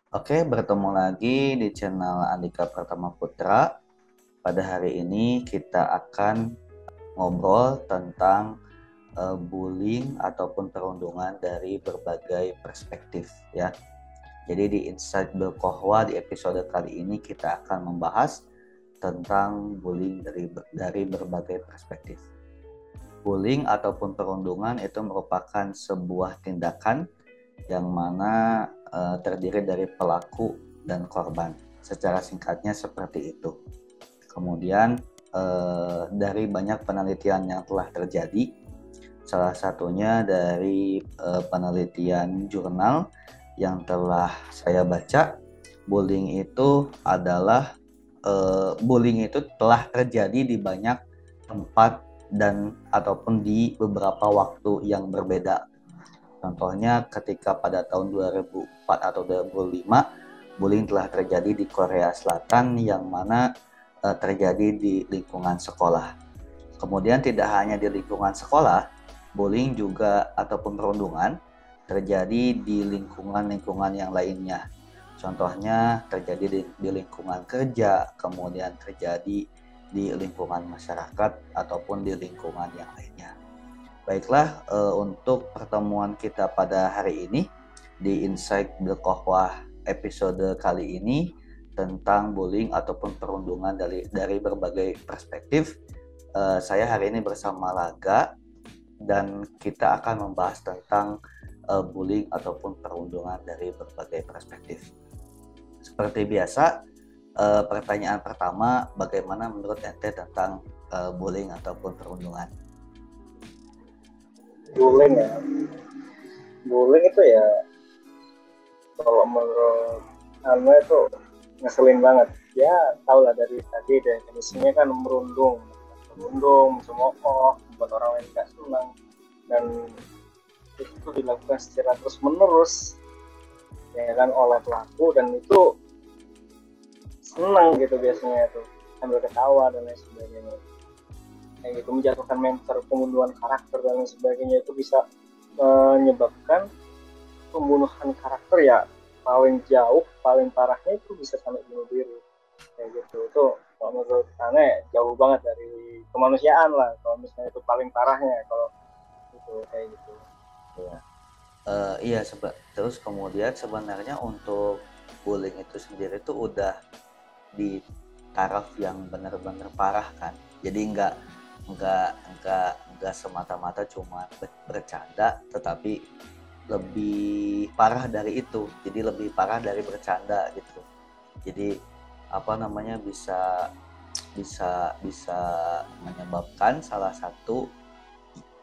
Oke, bertemu lagi di channel Andika Pratama Putra. Pada hari ini kita akan ngobrol tentang bullying ataupun perundungan dari berbagai perspektif ya. Jadi di Insight Berkohwa di episode kali ini kita akan membahas tentang bullying dari berbagai perspektif. Bullying ataupun perundungan itu merupakan sebuah tindakan yang mana terdiri dari pelaku dan korban. Secara singkatnya seperti itu. Kemudian dari banyak penelitian yang telah terjadi, salah satunya dari penelitian jurnal yang telah saya baca, bullying itu telah terjadi di banyak tempat dan ataupun di beberapa waktu yang berbeda. Contohnya ketika pada tahun 2004 atau 2005, bullying telah terjadi di Korea Selatan yang mana terjadi di lingkungan sekolah. Kemudian tidak hanya di lingkungan sekolah, bullying juga ataupun perundungan terjadi di lingkungan-lingkungan yang lainnya. Contohnya terjadi di lingkungan kerja, kemudian terjadi di lingkungan masyarakat ataupun di lingkungan yang lainnya. Baiklah, untuk pertemuan kita pada hari ini di Insight Berkohwah episode kali ini tentang bullying ataupun perundungan dari berbagai perspektif. Saya hari ini bersama Laga dan kita akan membahas tentang bullying ataupun perundungan dari berbagai perspektif. Seperti biasa, pertanyaan pertama, bagaimana menurut ente tentang bullying ataupun perundungan? Bullying ya, bullying itu ya kalau menurut anu itu ngeselin banget ya. Tau lah dari tadi definisinya kan merundung mencemooh, membuat orang lain gak senang, dan itu dilakukan secara terus menerus ya kan oleh pelaku, dan itu senang gitu biasanya itu sambil ketawa dan lain sebagainya. Kayak gitu menjatuhkan mental, pembunuhan karakter dan lain sebagainya, itu bisa menyebabkan pembunuhan karakter ya. Paling jauh, paling parahnya itu bisa sampai bunuh diri kayak gitu. Itu kalau menurut aneh jauh banget dari kemanusiaan lah kalau misalnya itu paling parahnya, kalau itu kayak gitu Ya. Iya, terus kemudian sebenarnya untuk bullying itu sendiri tuh udah di taraf yang benar-benar parah kan. Jadi nggak semata-mata cuma bercanda, tetapi lebih parah dari itu. Jadi lebih parah dari bercanda gitu. Jadi apa namanya bisa bisa bisa menyebabkan salah satu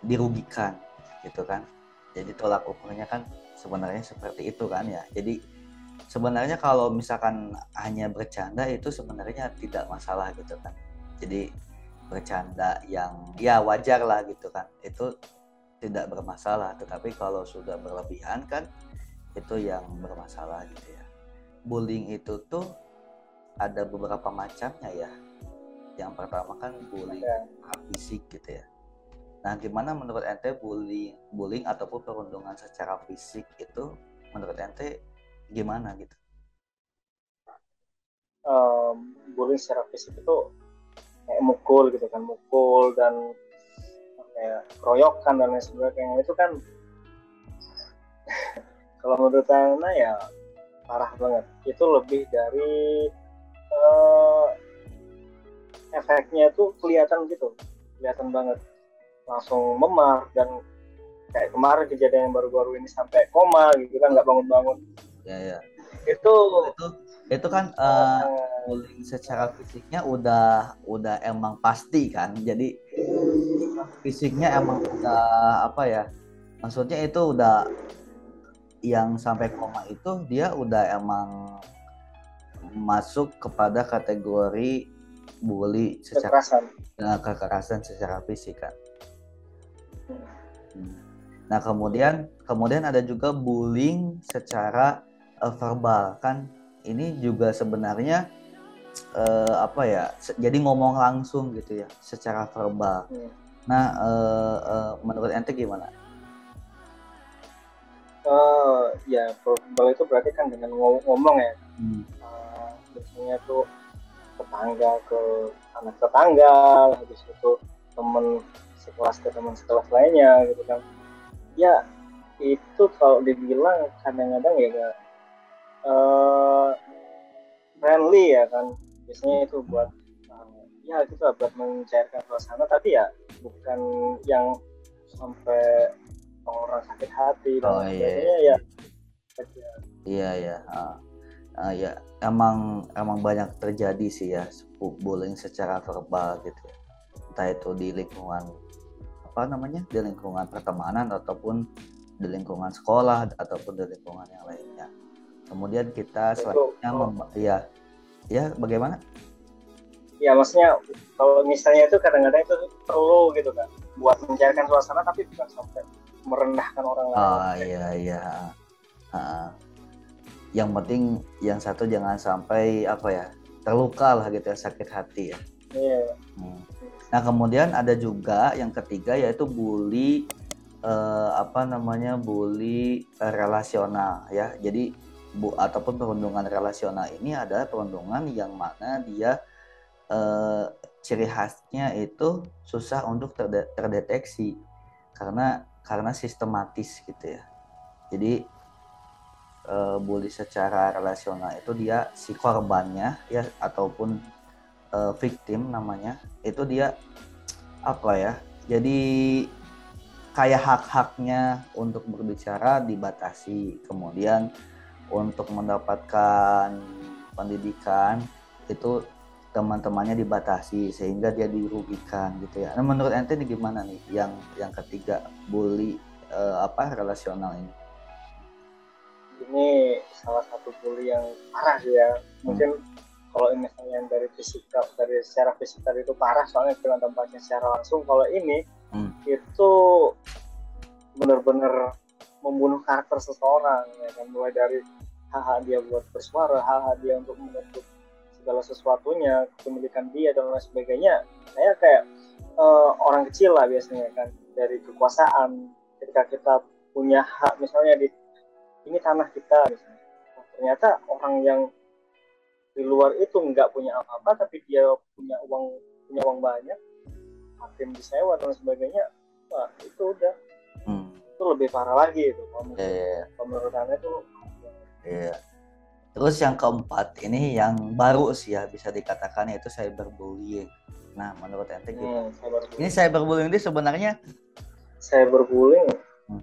dirugikan gitu kan. Jadi tolak ukurnya kan sebenarnya seperti itu kan ya. Jadi sebenarnya kalau misalkan hanya bercanda itu sebenarnya tidak masalah gitu kan. Jadi bercanda yang ya wajar lah gitu kan, itu tidak bermasalah. Tetapi kalau sudah berlebihan kan itu yang bermasalah gitu ya. Bullying itu tuh ada beberapa macamnya ya. Yang pertama kan bullying fisik gitu ya. Nah, gimana menurut ente bullying ataupun perundungan secara fisik itu menurut ente gimana gitu? Bullying secara fisik itu kayak mukul gitu kan, mukul dan kayak keroyokan dan lain sebagainya, itu kan kalau menurut Ana ya parah banget. Itu lebih dari efeknya itu kelihatan gitu, kelihatan banget, langsung memar. Dan kayak kemarin kejadian yang baru-baru ini sampai koma gitu kan, nggak bangun-bangun. Ya. itu itu kan bullying secara fisiknya udah emang pasti kan. Jadi fisiknya emang udah apa ya, maksudnya itu udah yang sampai koma itu dia udah emang masuk kepada kategori bully secara kekerasan secara fisik kan. Nah kemudian ada juga bullying secara verbal kan. Ini juga sebenarnya apa ya, jadi ngomong langsung gitu ya secara verbal. Nah menurut ente gimana? Ya verbal itu berarti kan dengan ngomong ya. Hmm. Biasanya tuh tetangga ke anak tetangga, habis itu temen sekelas ke teman sekelas lainnya gitu kan. Ya itu kalau dibilang kadang-kadang ya gak friendly ya kan. Biasanya itu buat ya gitu lah, buat mencairkan suasana, tapi ya bukan yang sampai orang sakit hati dan Oh lain iya, sebagainya ya. iya ya. Ya emang banyak terjadi sih ya bullying secara verbal gitu ya. Entah itu di lingkungan di lingkungan pertemanan ataupun di lingkungan sekolah ataupun di lingkungan yang lainnya. Kemudian kita selanjutnya bagaimana? Ya maksudnya kalau misalnya itu kadang-kadang itu perlu gitu kan buat mencairkan suasana, tapi bukan sampai merendahkan orang lain. Iya. Yang penting yang satu jangan sampai terluka lah gitu ya, sakit hati ya. Iya. Nah kemudian ada juga yang ketiga yaitu bully bully relasional ya. Jadi ataupun perundungan relasional ini adalah perundungan yang mana dia ciri khasnya itu susah untuk terdeteksi karena sistematis gitu ya. Jadi bully secara relasional itu dia si korbannya ya ataupun victim namanya itu dia jadi kayak hak-haknya untuk berbicara dibatasi, kemudian untuk mendapatkan pendidikan itu teman-temannya dibatasi sehingga dia dirugikan gitu ya. Nah, menurut ente ini gimana nih yang ketiga bully relasional ini? Ini salah satu bully yang parah ya. Mungkin kalau misalnya dari secara fisikal itu parah, soalnya dengan tempatnya secara langsung. Kalau ini itu benar-benar membunuh karakter seseorang ya kan, mulai dari hak dia buat bersuara, hak dia untuk membentuk segala sesuatunya, kepemilikan dia dan lain sebagainya. Saya kayak orang kecil lah biasanya kan, dari kekuasaan. Ketika kita punya hak misalnya ini tanah kita misalnya. Ternyata orang yang di luar itu nggak punya apa-apa, tapi dia punya uang banyak, hakim disewa dan sebagainya. Wah itu udah itu lebih parah lagi itu. Menurut Anda itu. Terus yang keempat ini yang baru sih ya, bisa dikatakan yaitu cyberbullying. Nah menurut ente gitu. Ini cyberbullying ini sebenarnya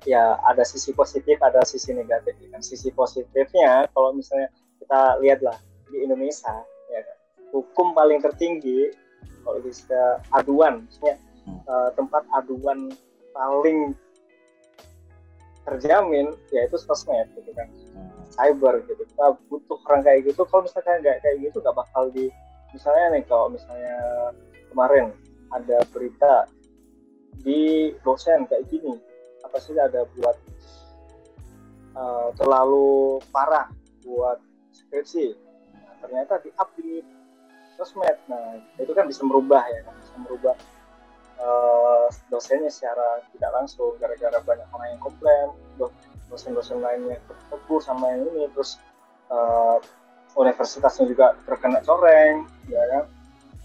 ya ada sisi positif, ada sisi negatif. Kan sisi positifnya kalau misalnya kita lihatlah di Indonesia ya kan, hukum paling tertinggi kalau bisa aduan, misalnya tempat aduan paling terjamin yaitu sosmed gitu kan, cyber gitu. Kita butuh orang kayak gitu. Kalau misalkan nggak kayak gitu nggak bakal misalnya nih, kalau misalnya kemarin ada berita di dosen kayak gini, apa sih ada buat terlalu parah buat skripsi, nah, ternyata di-up di sosmed. Nah itu kan bisa merubah ya kan, bisa merubah dosennya secara tidak langsung, gara-gara banyak orang yang komplain, dosen-dosen lainnya tertegur sama yang ini, terus universitasnya juga terkena coreng ya kan,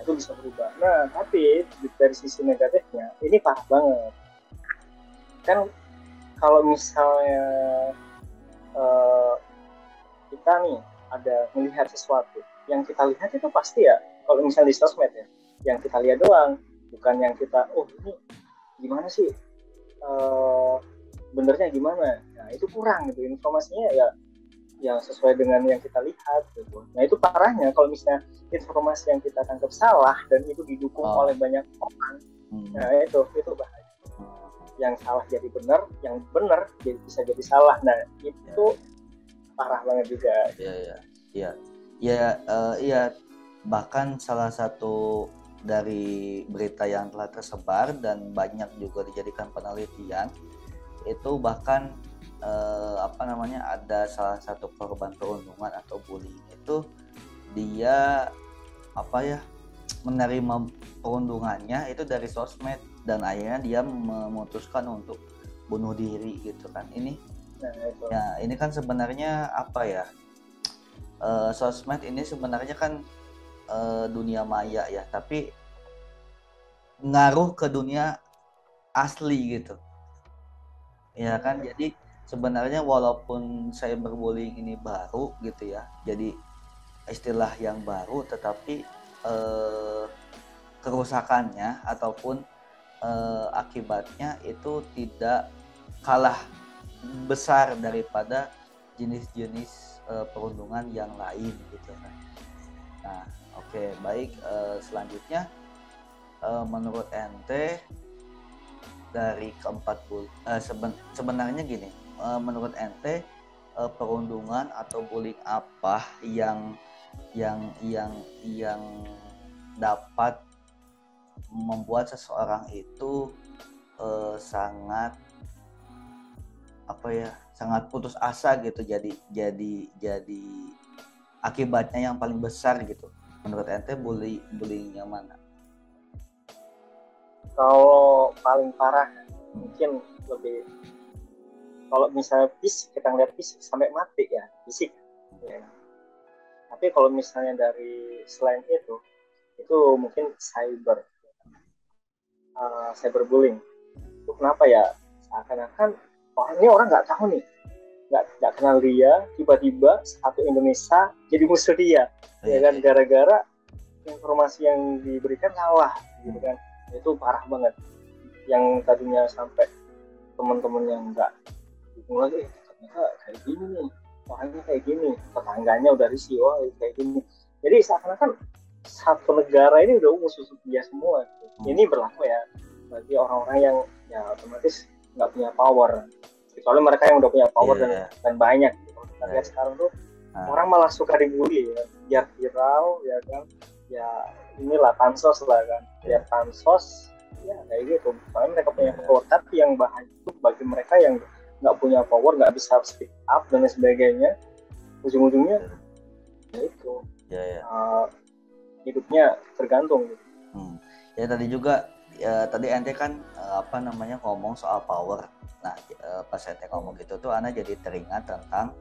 itu bisa berubah. Nah tapi dari sisi negatifnya ini parah banget kan. Kalau misalnya kita nih ada melihat sesuatu, yang kita lihat itu pasti ya, kalau misalnya di sosmed ya, yang kita lihat doang, bukan yang kita ini gimana sih benernya gimana. Nah itu kurang gitu, informasinya ya yang sesuai dengan yang kita lihat gitu. Nah itu parahnya kalau misalnya informasi yang kita tangkap salah dan itu didukung oleh banyak orang. Nah itu bahaya. Yang salah jadi benar, yang benar bisa jadi salah. Nah itu parah banget juga. Iya. Bahkan salah satu dari berita yang telah tersebar dan banyak juga dijadikan penelitian itu, bahkan ada salah satu korban perundungan atau bullying itu dia menerima perundungannya itu dari sosmed dan akhirnya dia memutuskan untuk bunuh diri gitu kan. Ini Nah, itu. Ya, ini kan sebenarnya apa ya? Sosmed ini sebenarnya kan dunia maya ya, tapi ngaruh ke dunia asli gitu. Ya kan, jadi sebenarnya walaupun cyberbullying ini baru gitu ya, jadi istilah yang baru, tetapi kerusakannya ataupun akibatnya itu tidak kalah besar daripada jenis-jenis perundungan yang lain gitu kan. Nah, oke, baik, selanjutnya menurut ente dari keempat sebenarnya gini, menurut ente perundungan atau bullying apa yang dapat membuat seseorang itu sangat apa ya, sangat putus asa gitu, jadi akibatnya yang paling besar gitu. Menurut ente bullying yang mana? Kalau paling parah mungkin lebih, kalau misalnya fisik, kita ngeliat fisik sampai mati ya fisik ya. Tapi kalau misalnya dari selain itu mungkin cyberbullying. Itu kenapa ya, seakan-akan ini orang nggak tahu nih, nggak kenal dia, tiba-tiba satu Indonesia jadi musuh dia, ya kan, gara-gara informasi yang diberikan salah gitu kan. Itu parah banget, yang tadinya sampai teman-teman yang nggak dukung lagi, ternyata kayak gini nih, orangnya kayak gini, tetangganya udah risih, wah kayak gini. Jadi seakan-akan satu negara ini udah musuh dia semua. Ini berlaku ya bagi orang-orang yang ya otomatis nggak punya power, kecuali mereka yang udah punya power dan banyak gitu. Kita lihat sekarang tuh orang malah suka dibully ya, biar viral ya kan, ya inilah pansos lah kan, biar pansos ya kayak gitu. Soalnya mereka punya power, tapi yang bahaya itu bagi mereka yang nggak punya power, nggak bisa speak up dan sebagainya, ujung-ujungnya ya itu hidupnya tergantung gitu. Ya tadi juga tadi ente kan ngomong soal power. Nah pas ente ngomong gitu tuh Ana jadi teringat tentang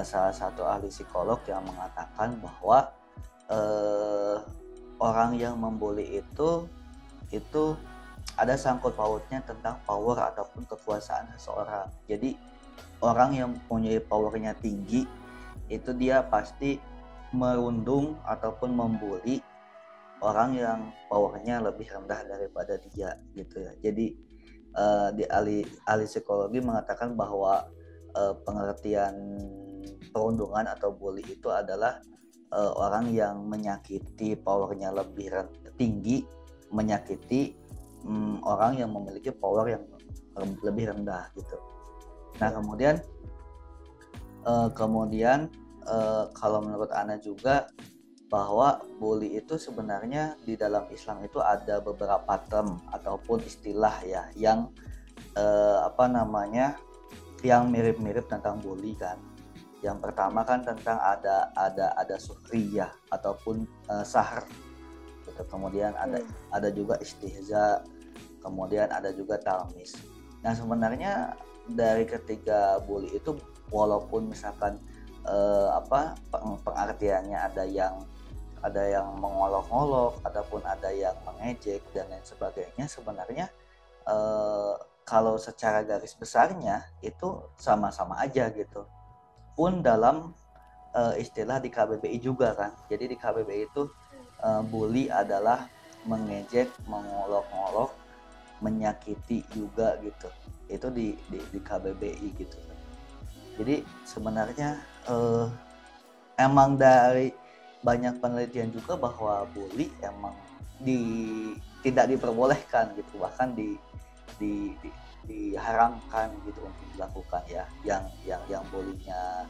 salah satu ahli psikolog yang mengatakan bahwa orang yang membuli itu ada sangkut pautnya tentang power ataupun kekuasaan seseorang. Jadi orang yang punya powernya tinggi itu dia pasti merundung ataupun membuli orang yang powernya lebih rendah daripada dia gitu ya. Jadi di ahli psikologi mengatakan bahwa pengertian perundungan atau bully itu adalah orang yang menyakiti powernya lebih tinggi, menyakiti orang yang memiliki power yang lebih rendah gitu. Nah kemudian kalau menurut Ana juga bahwa bully itu sebenarnya di dalam Islam itu ada beberapa term ataupun istilah ya yang yang mirip-mirip tentang bully kan. Yang pertama kan tentang ada suhriyah ataupun sahr gitu. Kemudian ada juga istihza, kemudian ada juga talmis. Nah sebenarnya dari ketiga bully itu walaupun misalkan pengertiannya ada yang mengolok-olok ataupun ada yang mengejek dan lain sebagainya, sebenarnya kalau secara garis besarnya itu sama-sama aja gitu. Pun dalam istilah di KBBI juga kan. Jadi di KBBI itu bully adalah mengejek, mengolok-olok, menyakiti juga gitu. Itu di KBBI gitu. Jadi sebenarnya emang dari banyak penelitian juga bahwa bully emang tidak diperbolehkan gitu, bahkan diharamkan gitu untuk dilakukan ya, yang bullynya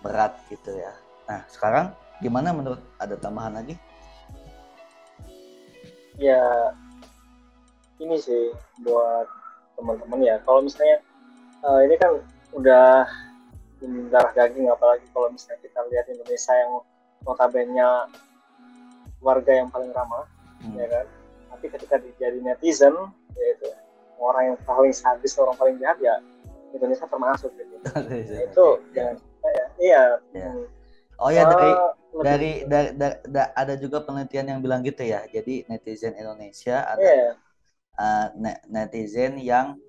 berat gitu ya. Nah sekarang gimana menurut, ada tambahan lagi? Ya ini sih buat teman-teman ya, kalau misalnya ini kan udah darah daging, apalagi kalau misalnya kita lihat Indonesia yang notabene warga yang paling ramah, ya kan. Tapi ketika jadi netizen, yaitu orang yang paling sadis, orang paling jahat ya, Indonesia termasuk gitu. Nah, itu jangan sampai ya. Iya. Ya. Oh ya, dari Lebih ada juga penelitian yang bilang gitu ya. Jadi netizen Indonesia ada iya. netizen yang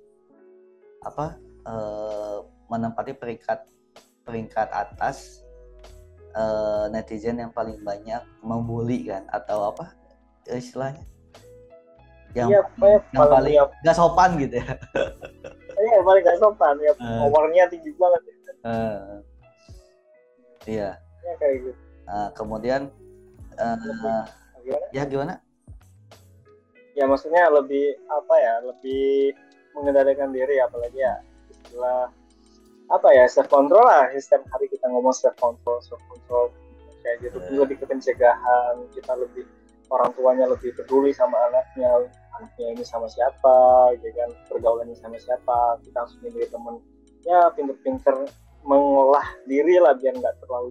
apa menempati peringkat peringkat atas, netizen yang paling banyak membuli kan, atau apa istilahnya, yang Iya, paling nggak sopan gitu ya. Iya, paling nggak sopan ya, powernya tinggi banget ya. Iya. Ya kayak gitu. Kemudian Gimana? ya gimana? Ya maksudnya lebih apa ya, lebih mengendalikan diri, apalagi ya istilah apa ya, self control lah. Setiap hari kita ngomong self control kayak gitu. Lebih ke pencegahan, kita lebih, orang tuanya lebih peduli sama anaknya ini sama siapa, gitu kan, pergaulannya sama siapa, kita harus milih teman ya pinter-pinter mengolah diri lah biar nggak terlalu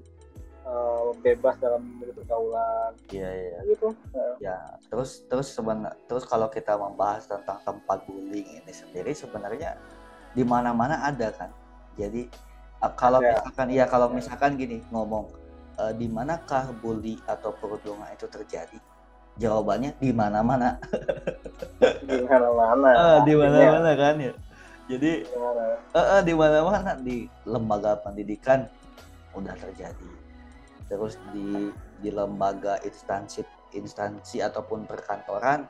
bebas dalam pergaulan. Iya. Gitu. Ya, terus kalau kita membahas tentang tempat bullying ini sendiri, sebenarnya di mana-mana ada kan. Jadi kalau misalkan gini ngomong, di manakah bully atau perundungan itu terjadi? Jawabannya di mana-mana. Di mana-mana. Di mana-mana kan ya. Jadi di mana-mana, di lembaga pendidikan udah terjadi. Terus di lembaga instansi ataupun perkantoran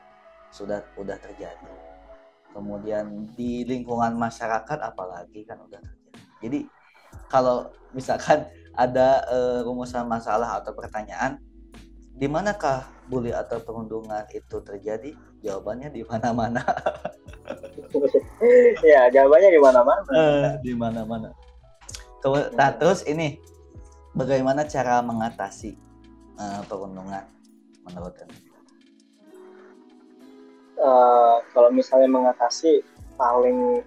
udah terjadi. Kemudian di lingkungan masyarakat apalagi kan udah terjadi. Jadi kalau misalkan ada rumusan masalah atau pertanyaan, di manakah bully atau perundungan itu terjadi? Jawabannya di mana-mana. Ya, jawabannya di mana-mana. Di mana-mana. Nah, terus ini bagaimana cara mengatasi perundungan menurut Anda? Kalau misalnya mengatasi, paling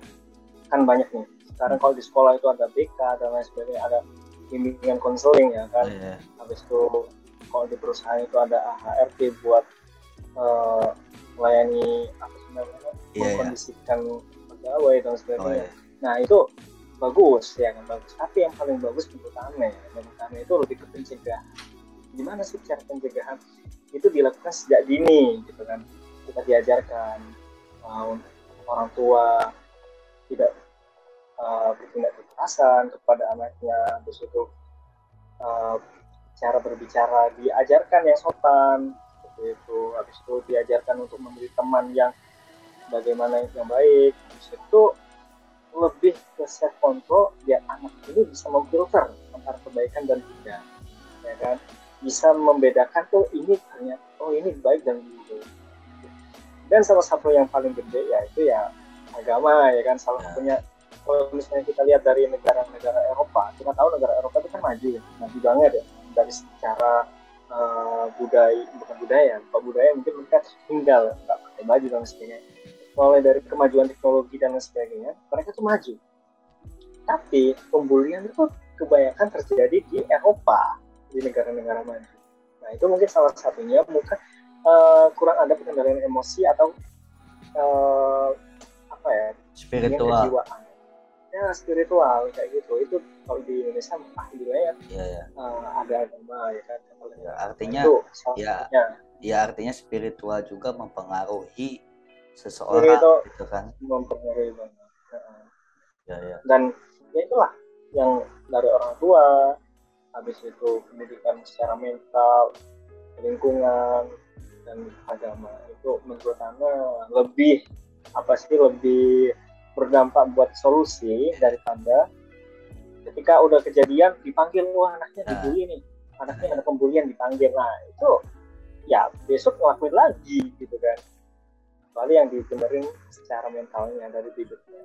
kan banyak nih. Sekarang kalau di sekolah itu ada BK dan lain sebagainya, ada bimbingan konseling ya kan. Habis itu kalau di perusahaan itu ada AHRD buat melayani apa sebenarnya, mengkondisikan pegawai dan sebagainya. Nah itu bagus ya kan, bagus. Tapi yang paling bagus menurut kami itu lebih ke pencegahan. Gimana sih cara pencegahan? Itu dilakukan sejak dini gitu kan. Kita diajarkan orang tua tidak bertindak kekerasan kepada anaknya. Terus itu cara berbicara diajarkan yang sopan seperti itu. Habis itu diajarkan untuk memilih teman yang bagaimana yang baik. Habis itu lebih ke self control biar anak ini bisa memfilter antara kebaikan dan tidak, ya kan, bisa membedakan ini ternyata ini baik dan buruk. Dan salah satu yang paling gede yaitu ya agama, ya kan, salah satunya. Kalau misalnya kita lihat dari negara-negara Eropa, kita tahu negara Eropa itu kan maju banget ya dari secara budaya mungkin mereka tinggal nggak pakai baju dan sebagainya. Mulai dari kemajuan teknologi dan sebagainya, mereka tuh maju. Tapi pembulian itu kebanyakan terjadi di Eropa, di negara-negara maju. Nah itu mungkin salah satunya bukan kurang ada pengendalian emosi atau spiritual. Ya spiritual kayak gitu. Itu kalau di Indonesia alhamdulillah ada agama ya kan. Artinya itu, artinya spiritual juga mempengaruhi seseorang gitu kan. Mempengaruhi banget. Dan ya itulah yang dari orang tua, habis itu pendidikan secara mental, lingkungan dan agama itu menurut Anda lebih berdampak buat solusi daripada ketika udah kejadian dipanggil, anaknya dibully nih, anaknya ada pembulian dipanggil. Nah itu ya besok ngelakuin lagi gitu kan. Kecuali yang dibenerin secara mentalnya dari bibitnya.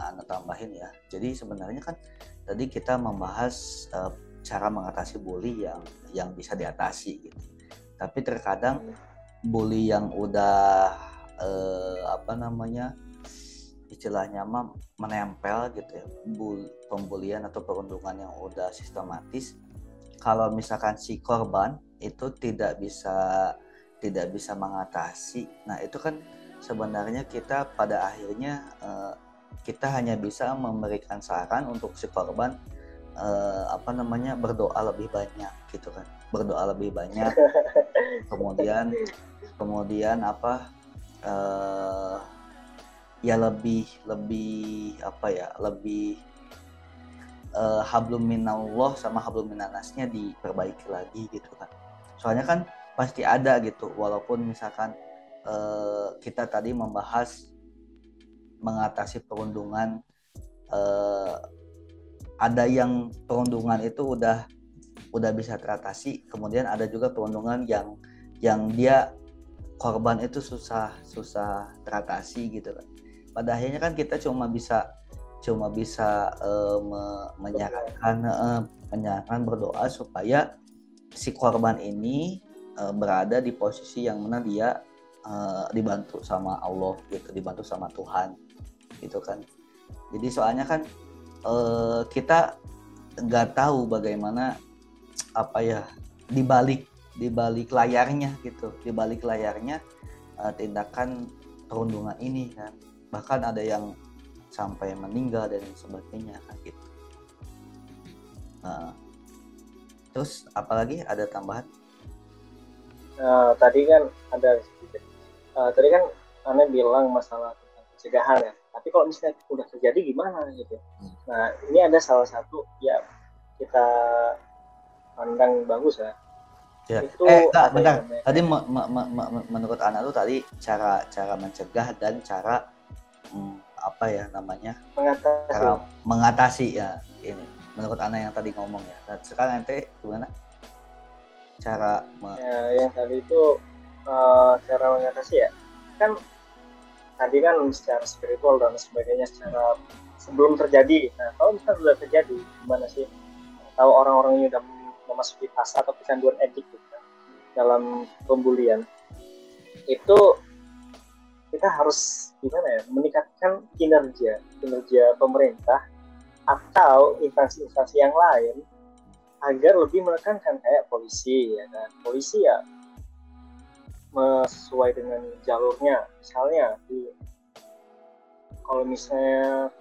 Anda tambahin ya. Jadi sebenarnya kan tadi kita membahas cara mengatasi bully yang bisa diatasi gitu. Tapi terkadang bully yang udah istilahnya menempel gitu ya, pembulian atau perundungan yang udah sistematis, kalau misalkan si korban itu tidak bisa mengatasi, nah itu kan sebenarnya kita pada akhirnya kita hanya bisa memberikan saran untuk si korban berdoa lebih banyak gitu kan, berdoa lebih banyak, kemudian ya lebih hablum minallah sama hablum minannasnya diperbaiki lagi gitu kan. Soalnya kan pasti ada gitu, walaupun misalkan kita tadi membahas mengatasi perundungan, ada yang perundungan itu udah bisa teratasi, kemudian ada juga perundungan yang dia korban itu susah teratasi gitu kan. Pada akhirnya kan kita cuma bisa menyarankan berdoa supaya si korban ini berada di posisi yang mana dia dibantu sama Allah gitu, dibantu sama Tuhan gitu kan. Jadi soalnya kan kita nggak tahu bagaimana di balik layarnya gitu, di balik layarnya tindakan perundungan ini kan, bahkan ada yang sampai meninggal dan sebagainya kan gitu. Terus apalagi ada tambahan? Tadi kan ada tadi kan Anda bilang masalah pencegahan ya, tapi kalau misalnya udah terjadi gimana gitu. Nah ini ada salah satu ya kita pandang bagus ya. Itu bentar. Tadi menurut Ana tuh tadi cara mencegah dan cara mengatasi ya ini. Menurut Ana yang tadi ngomong ya. Nah, sekarang ente gimana? Cara yang tadi itu cara mengatasi ya. Kan tadi kan secara spiritual dan sebagainya, secara sebelum terjadi. Nah, kalau misalnya sudah terjadi, gimana sih? Tahu orang-orang ini udah memasuki fase atau kecanduan edik gitu, dalam pembulian itu kita harus gimana ya, meningkatkan kinerja pemerintah atau instansi-instansi yang lain agar lebih menekankan, kayak polisi ya kan. Polisi ya sesuai dengan jalurnya, misalnya kalau misalnya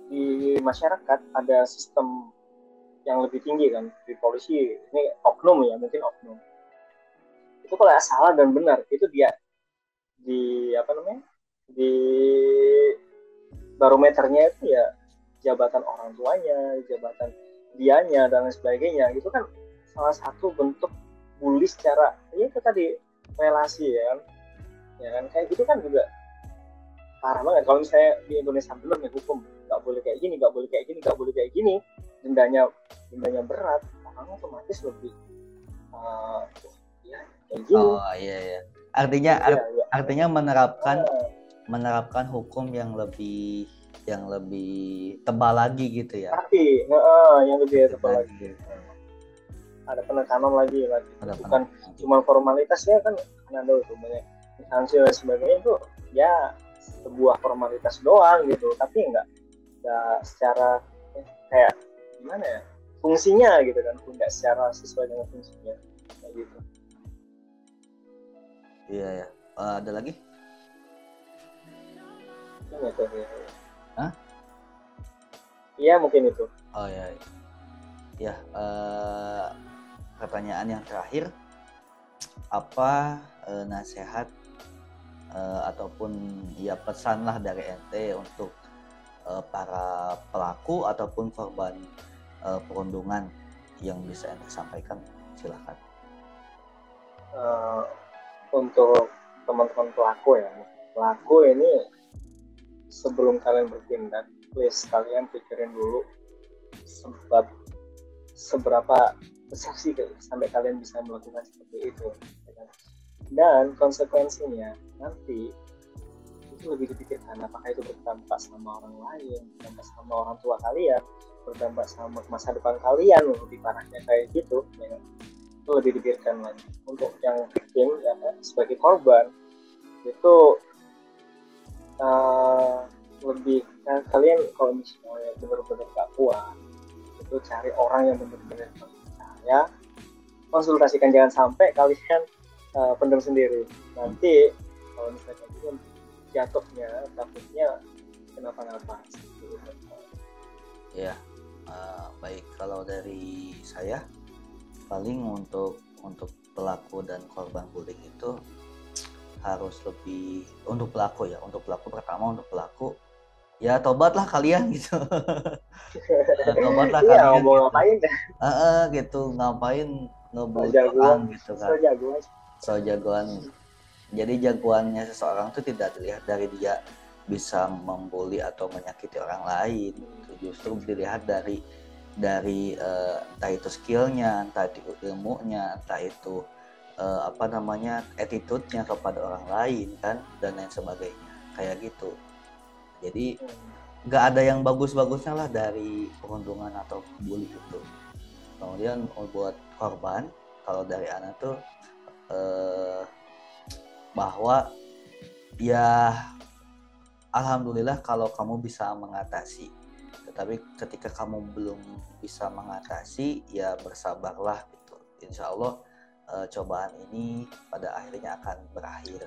di masyarakat ada sistem yang lebih tinggi kan, di polisi ini oknum ya, mungkin oknum itu kalau salah dan benar itu dia di barometernya itu ya jabatan orang tuanya, jabatan dianya dan lain sebagainya. Itu kan salah satu bentuk bully secara ya itu tadi relasi ya kan kayak gitu kan juga parah banget. Kalau misalnya di Indonesia belum ya hukum nggak boleh kayak gini, nggak boleh kayak gini, dendanya berat, orang otomatis lebih kayak gini. Iya. Artinya menerapkan hukum yang lebih tebal lagi gitu ya. Tapi yang lebih tebal lagi. Ada penekanan lagi. Bukan cuma formalitas ya kan, ada itu banyak instansi dan sebagainya itu ya sebuah formalitas doang gitu, tapi nggak secara kayak gimana ya fungsinya gitu kan, nggak secara sesuai dengan fungsinya kayak gitu. Iya ya. Ada lagi? Iya mungkin itu. Oh ya. Ya. Pertanyaan yang terakhir, apa nasihat ataupun ya pesanlah dari ente untuk para pelaku ataupun korban perundungan yang bisa ente sampaikan, silakan. Untuk teman-teman pelaku ini, sebelum kalian bertindak, please kalian pikirin dulu seberapa besar sih sampai kalian bisa melakukan seperti itu, dan konsekuensinya nanti itu lebih dipikirkan. Apakah itu berdampak sama orang lain, berdampak sama orang tua kalian, berdampak sama masa depan kalian, lebih parahnya kayak gitu ya. Itu lebih dipikirkan lagi. Untuk yang victim ya, sebagai korban itu lebih kalian kalau misalnya benar-benar gak kuat, itu cari orang yang benar-benar percaya, konsultasikan, jangan sampai kalian pendam sendiri. Nanti kalau misalnya belum jatuhnya takutnya kenapa-napa. Ya, baik, kalau dari saya paling untuk pelaku dan korban bullying itu harus lebih, untuk pelaku pertama, untuk pelaku ya tobatlah kalian gitu. Tobatlah Iya, kalian mau gitu. ngapain ya? Gitu, ngapain ngebully Jagoan, orang gitu so kan. jagoan. So jagoan. Jadi jagoannya seseorang itu tidak dilihat dari dia bisa membuli atau menyakiti orang lain. Justru dilihat dari entah itu skillnya, entah itu ilmunya, entah itu attitude-nya kepada orang lain kan, dan lain sebagainya kayak gitu. Jadi nggak ada yang bagus-bagusnya lah dari perundungan atau bully itu. Kemudian buat korban, kalau dari Ana tuh bahwa ya alhamdulillah kalau kamu bisa mengatasi. Tetapi ketika kamu belum bisa mengatasi, ya bersabarlah gitu. Insya Allah cobaan ini pada akhirnya akan berakhir.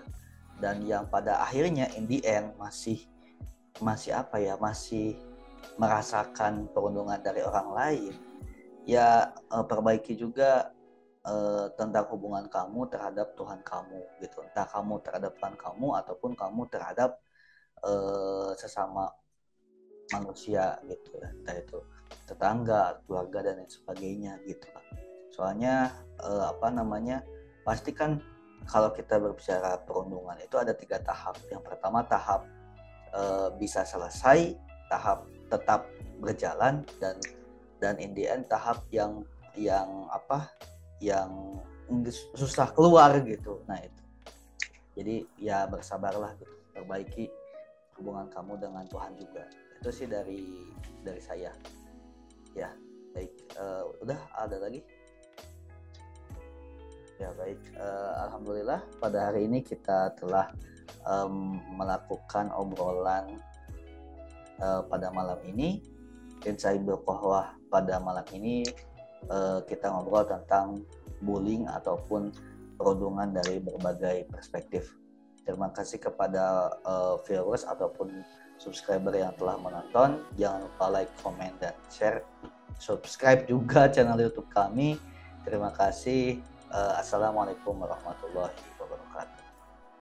Dan yang pada akhirnya in the end masih merasakan perundungan dari orang lain, ya perbaiki juga tentang hubungan kamu terhadap Tuhan kamu gitu. Entah kamu terhadap Tuhan kamu ataupun kamu terhadap sesama manusia gitu ya, entah itu tetangga, keluarga dan lain sebagainya gitu. Soalnya pasti kan kalau kita berbicara perundungan itu ada 3 tahap. Yang pertama tahap bisa selesai, tahap tetap berjalan, dan in the end tahap yang susah keluar gitu. Nah itu. Jadi ya bersabarlah gitu, perbaiki hubungan kamu dengan Tuhan juga. Itu sih dari saya. Ya, baik. Udah ada lagi? Ya baik. Alhamdulillah pada hari ini kita telah melakukan obrolan pada malam ini. Insight Berkohwah pada malam ini kita ngobrol tentang bullying ataupun perundungan dari berbagai perspektif. Terima kasih kepada viewers ataupun subscriber yang telah menonton. Jangan lupa like, comment, dan share. Subscribe juga channel YouTube kami. Terima kasih. Assalamualaikum warahmatullahi wabarakatuh.